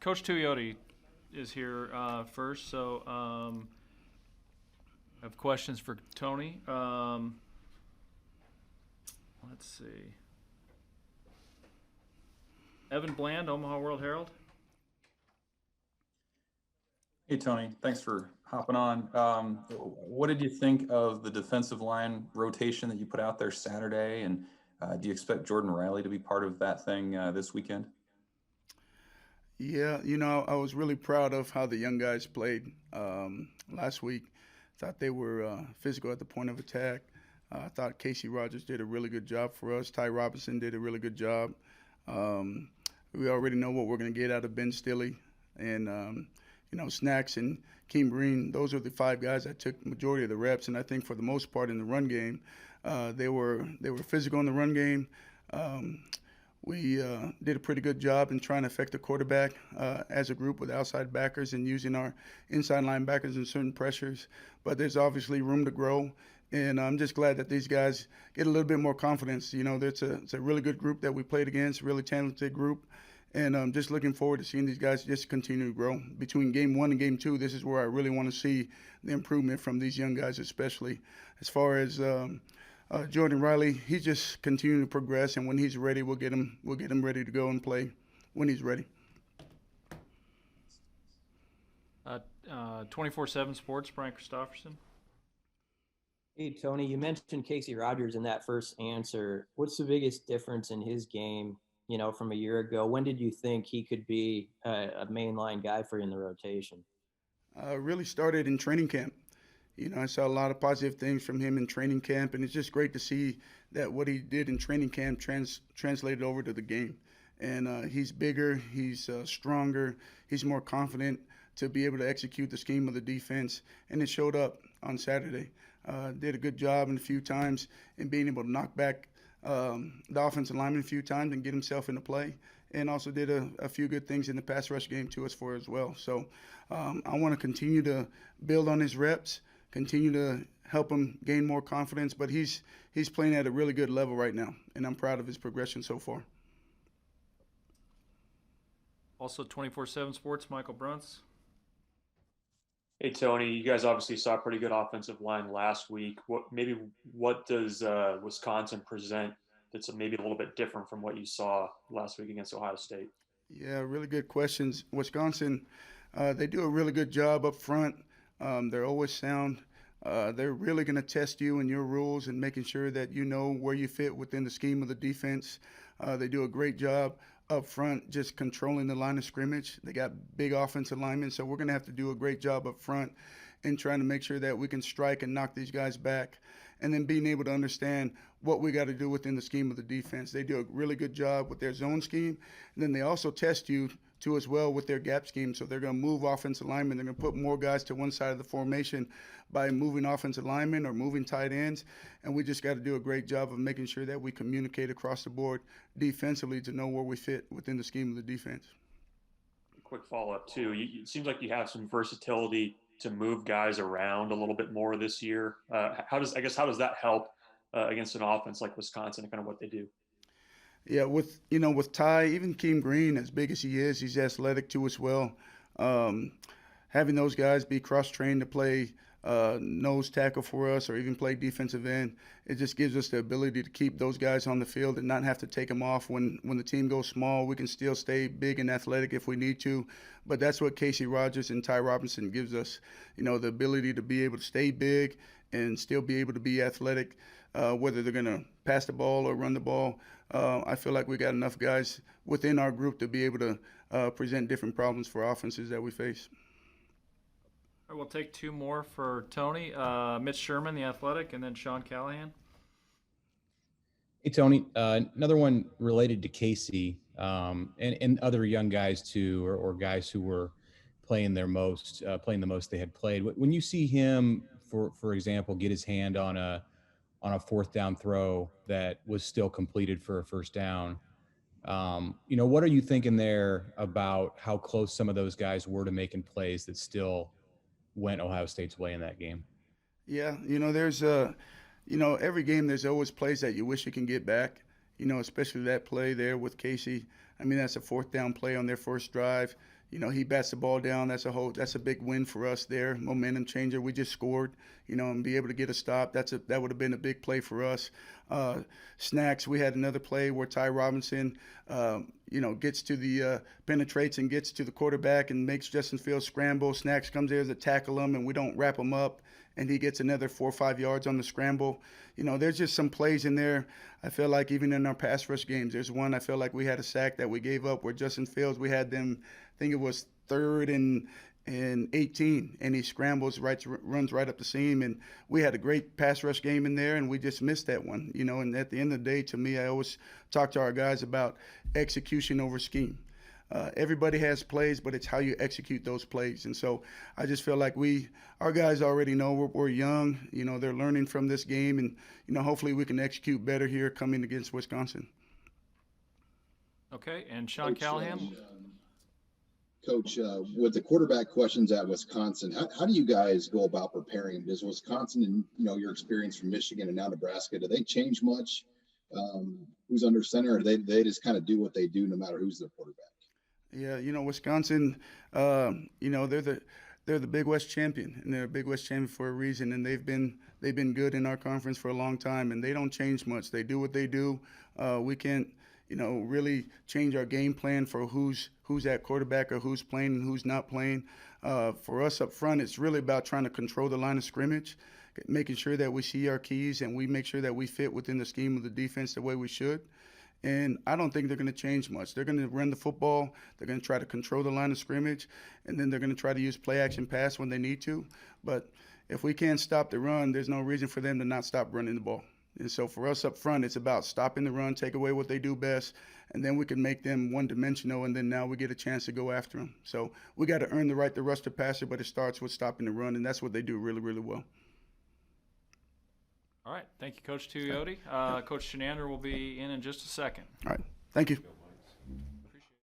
Coach Tuioti is here first, so I have questions for Tony. Let's see. Evan Bland, Omaha World Herald. Hey, Tony. Thanks for hopping on. What did you think of the defensive line rotation that you put out there Saturday? And do you expect Jordan Riley to be part of that thing this weekend? Yeah, I was really proud of how the young guys played last week. Thought they were physical at the point of attack. I thought Casey Rogers did a really good job for us. Ty Robinson did a really good job. Um, we already know what we're going to get out of Ben Stilley and Snacks and Keem Green. Those are the five guys that took majority of the reps, and I think for the most part in the run game, they were physical in the run game. Um, we did a pretty good job in trying to affect the quarterback as a group with outside backers and using our inside linebackers in certain pressures. But there's obviously room to grow, and I'm just glad that these guys get a little bit more confidence. It's a really good group that we played against, really talented group, and I'm just looking forward to seeing these guys just continue to grow. Between game one and game two, this is where I really want to see the improvement from these young guys, especially as far as Jordan Riley. He's just continuing to progress, and when he's ready, we'll get him ready to go and play when he's ready. 24/7 Sports, Brian Christopherson. Hey, Tony, you mentioned Casey Rogers in that first answer. What's the biggest difference in his game, from a year ago? When did you think he could be a mainline guy for you in the rotation? Really started in training camp. I saw a lot of positive things from him in training camp, and it's just great to see that what he did in training camp translated over to the game. And he's bigger, he's stronger, he's more confident to be able to execute the scheme of the defense, and it showed up on Saturday. Did a good job in a few times in being able to knock back the offensive lineman a few times and get himself into play, and also did a few good things in the pass rush game to us for as well. So I want to continue to build on his reps, continue to help him gain more confidence, but he's playing at a really good level right now, and I'm proud of his progression so far. Also 24/7 Sports, Michael Bruns. Hey Tony, you guys obviously saw a pretty good offensive line last week. What does Wisconsin present that's maybe a little bit different from what you saw last week against Ohio State? Yeah, really good questions. Wisconsin, they do a really good job up front. They're always sound. They're really going to test you and your rules and making sure that you know where you fit within the scheme of the defense. They do a great job up front just controlling the line of scrimmage. They got big offensive linemen, so we're going to have to do a great job up front in trying to make sure that we can strike and knock these guys back, and then being able to understand what we got to do within the scheme of the defense. They do a really good job with their zone scheme, and then they also test you too as well with their gap scheme. So they're going to move offensive linemen. They're going to put more guys to one side of the formation by moving offensive linemen or moving tight ends. And we just got to do a great job of making sure that we communicate across the board defensively to know where we fit within the scheme of the defense. Quick follow-up too. It seems like you have some versatility to move guys around a little bit more this year. How does that help against an offense like Wisconsin and kind of what they do? Yeah, with Ty, even Keem Green, as big as he is, he's athletic too as well. Having those guys be cross-trained to play nose tackle for us or even play defensive end, it just gives us the ability to keep those guys on the field and not have to take them off when the team goes small. We can still stay big and athletic if we need to, but that's what Casey Rogers and Ty Robinson gives us, the ability to be able to stay big and still be able to be athletic, whether they're going to pass the ball or run the ball. I feel like we got enough guys within our group to be able to present different problems for offenses that we face. All right, we'll take two more for Tony. Mitch Sherman, the Athletic, and then Sean Callahan. Hey, Tony. Another one related to Casey and other young guys too, or guys who were playing the most they had played. When you see him, for example, get his hand on a fourth down throw that was still completed for a first down, what are you thinking there about how close some of those guys were to making plays that still went Ohio State's way in that game? Yeah, there's every game there's always plays that you wish you can get back. Especially that play there with Casey. I mean, that's a fourth down play on their first drive. he bats the ball down. That's a big win for us there. Momentum changer. We just scored, and be able to get a stop. That would have been a big play for us. Snacks. We had another play where Ty Robinson, gets to the penetrates and gets to the quarterback and makes Justin Fields scramble. Snacks comes there to tackle him, and we don't wrap him up, and he gets another 4 or 5 yards on the scramble. There's just some plays in there. I feel like even in our pass rush games, there's one I feel like we had a sack that we gave up where Justin Fields, we had them, I think it was 3rd and 18, and he scrambles, runs right up the seam, and we had a great pass rush game in there, and we just missed that one, and at the end of the day, to me, I always talk to our guys about execution over scheme. Everybody has plays, but it's how you execute those plays. And so I just feel like our guys already know we're young. They're learning from this game, and hopefully we can execute better here coming against Wisconsin. Okay, and Sean Callahan. Coach, with the quarterback questions at Wisconsin, how do you guys go about preparing? Does Wisconsin and your experience from Michigan and now Nebraska, do they change much? Who's under center, or they just kind of do what they do no matter who's their quarterback? Yeah, Wisconsin, they're the Big West champion, and they're a Big West champion for a reason, and they've been good in our conference for a long time, and they don't change much. They do what they do. We can't, really change our game plan for who's at quarterback or who's playing and who's not playing. For us up front, it's really about trying to control the line of scrimmage, making sure that we see our keys and we make sure that we fit within the scheme of the defense the way we should. And I don't think they're going to change much. They're going to run the football. They're going to try to control the line of scrimmage, and then they're going to try to use play-action pass when they need to. But if we can't stop the run, there's no reason for them to not stop running the ball. And so for us up front, it's about stopping the run, take away what they do best, and then we can make them one-dimensional, and then now we get a chance to go after them. So we got to earn the right to rush the passer, but it starts with stopping the run, and that's what they do really, really well. All right. Thank you, Coach Tuioti. Coach Shenander will be in just a second. All right. Thank you.